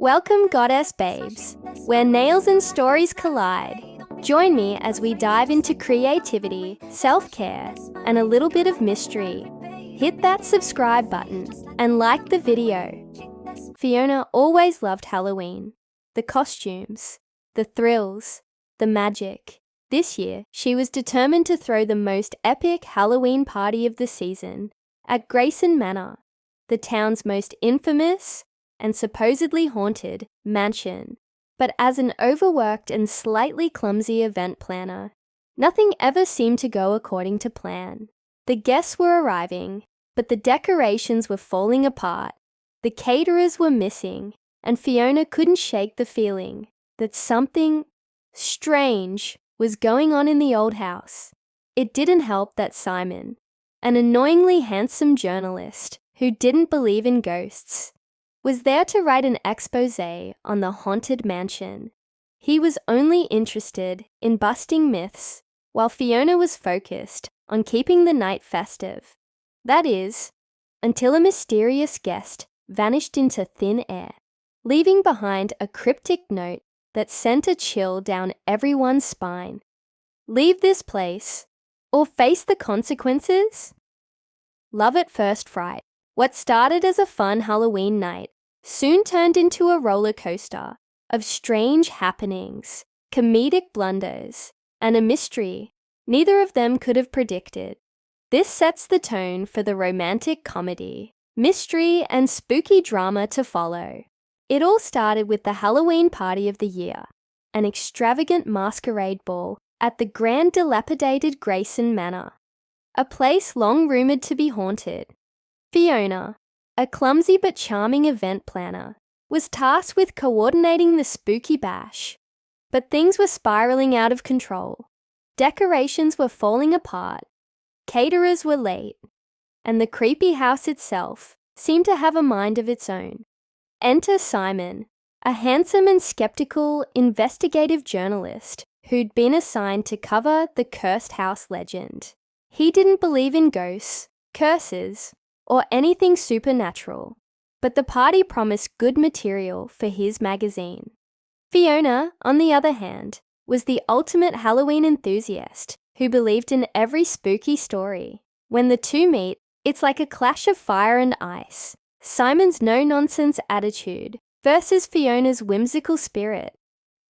Welcome, Goddess Babes, where nails and stories collide. Join me as we dive into creativity, self-care, and a little bit of mystery. Hit that subscribe button and like the video. Fiona always loved Halloween. The costumes, the thrills, the magic. This year, she was determined to throw the most epic Halloween party of the season at Grayson Manor, the town's most infamous and supposedly haunted mansion. But as an overworked and slightly clumsy event planner, nothing ever seemed to go according to plan. The guests were arriving, but the decorations were falling apart, the caterers were missing, and Fiona couldn't shake the feeling that something strange was going on in the old house. It didn't help that Simon, an annoyingly handsome journalist who didn't believe in ghosts, was there to write an exposé on the haunted mansion. He was only interested in busting myths, while Fiona was focused on keeping the night festive. That is, until a mysterious guest vanished into thin air, leaving behind a cryptic note that sent a chill down everyone's spine. Leave this place, or face the consequences? Love at first fright. What started as a fun Halloween night soon turned into a roller coaster of strange happenings, comedic blunders, and a mystery neither of them could have predicted. This sets the tone for the romantic comedy, mystery, and spooky drama to follow. It all started with the Halloween party of the year, an extravagant masquerade ball at the grand dilapidated Grayson Manor, a place long rumoured to be haunted. Fiona, a clumsy but charming event planner, was tasked with coordinating the spooky bash. But things were spiralling out of control. Decorations were falling apart, caterers were late, and the creepy house itself seemed to have a mind of its own. Enter Simon, a handsome and skeptical investigative journalist who'd been assigned to cover the cursed house legend. He didn't believe in ghosts, curses, or anything supernatural, but the party promised good material for his magazine. Fiona, on the other hand, was the ultimate Halloween enthusiast who believed in every spooky story. When the two meet, it's like a clash of fire and ice. Simon's no-nonsense attitude versus Fiona's whimsical spirit.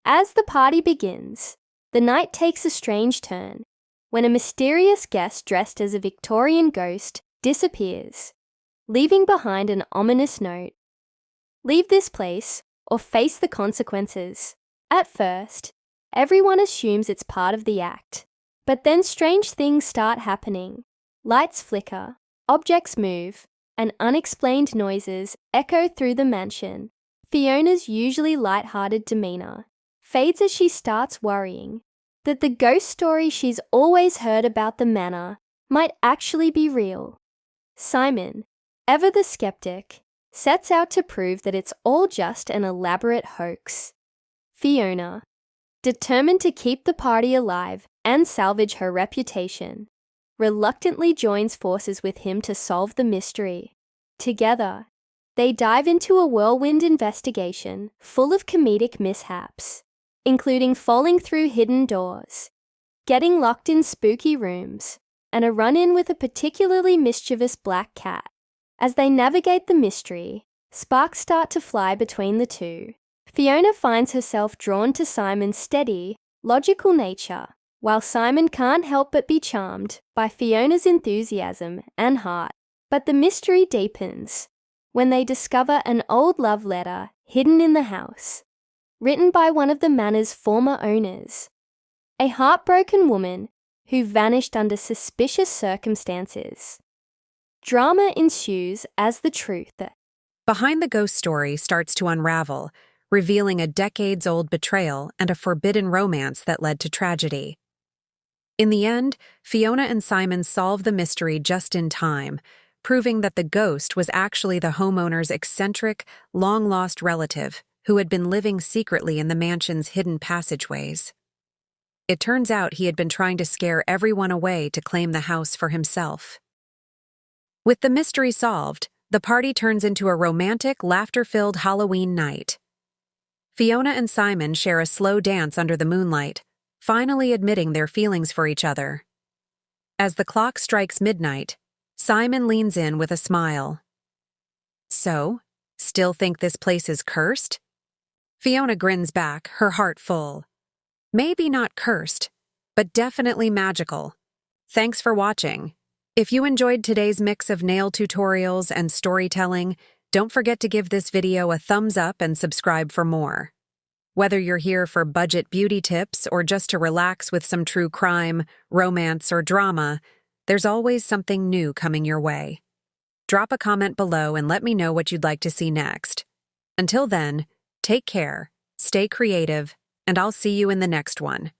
As the party begins, the night takes a strange turn when a mysterious guest dressed as a Victorian ghost disappears, leaving behind an ominous note. Leave this place or face the consequences. At first, everyone assumes it's part of the act, but then strange things start happening. Lights flicker, objects move, and unexplained noises echo through the mansion. Fiona's usually light-hearted demeanour fades as she starts worrying that the ghost story she's always heard about the manor might actually be real. Simon, ever the skeptic, sets out to prove that it's all just an elaborate hoax. Fiona, determined to keep the party alive and salvage her reputation, reluctantly joins forces with him to solve the mystery. Together, they dive into a whirlwind investigation full of comedic mishaps, including falling through hidden doors, getting locked in spooky rooms, and a run-in with a particularly mischievous black cat. As they navigate the mystery, sparks start to fly between the two. Fiona finds herself drawn to Simon's steady, logical nature, while Simon can't help but be charmed by Fiona's enthusiasm and heart. But the mystery deepens when they discover an old love letter hidden in the house, written by one of the manor's former owners, a heartbroken woman who vanished under suspicious circumstances. Drama ensues as the truth behind the ghost story starts to unravel, revealing a decades-old betrayal and a forbidden romance that led to tragedy. In the end, Fiona and Simon solve the mystery just in time, proving that the ghost was actually the homeowner's eccentric, long-lost relative who had been living secretly in the mansion's hidden passageways. It turns out he had been trying to scare everyone away to claim the house for himself. With the mystery solved, the party turns into a romantic, laughter-filled Halloween night. Fiona and Simon share a slow dance under the moonlight, finally admitting their feelings for each other. As the clock strikes midnight, Simon leans in with a smile. So, still think this place is cursed? Fiona grins back, her heart full. Maybe not cursed, but definitely magical. Thanks for watching. If you enjoyed today's mix of nail tutorials and storytelling, don't forget to give this video a thumbs up and subscribe for more. Whether you're here for budget beauty tips or just to relax with some true crime, romance, or drama, there's always something new coming your way. Drop a comment below and let me know what you'd like to see next. Until then, take care, stay creative, and I'll see you in the next one.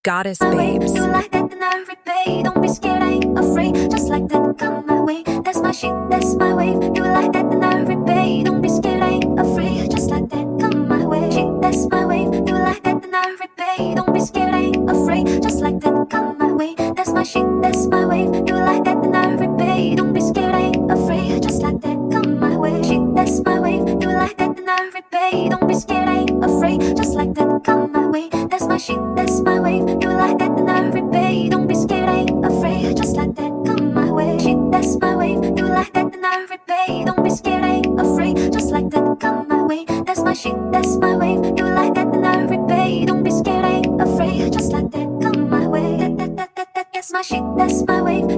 Goddess Babes. You like that, then I repay. Don't be scared, I ain't afraid. Just like that, come my way. That's my shit, that's my wave. You like that, then I repay. Don't be scared, I ain't afraid. Just like that, come my way. Shit, that's my wave. You like that, then I repay. Don't be scared, I ain't afraid. Just like that, come my way. That's my shit, that's my wave. You like that, then I repay. Don't be scared, I ain't afraid. Just like that, come my way. Shit, that's my wave. You like that, then I repay. Don't be scared, I ain't afraid. Just like that, come my way. That's my shit, that's my wave. You like that, then I repay. Don't be scared, I ain't afraid. Just like that, come my way. Shit, that's my wave. You like that, then I repay. Don't be scared, I ain't afraid. Just like that, come my way. That's my shit, that's my wave. You like that, then I repay. Don't be scared, I ain't afraid. Just like that, come my way. That's my shit, that's my wave.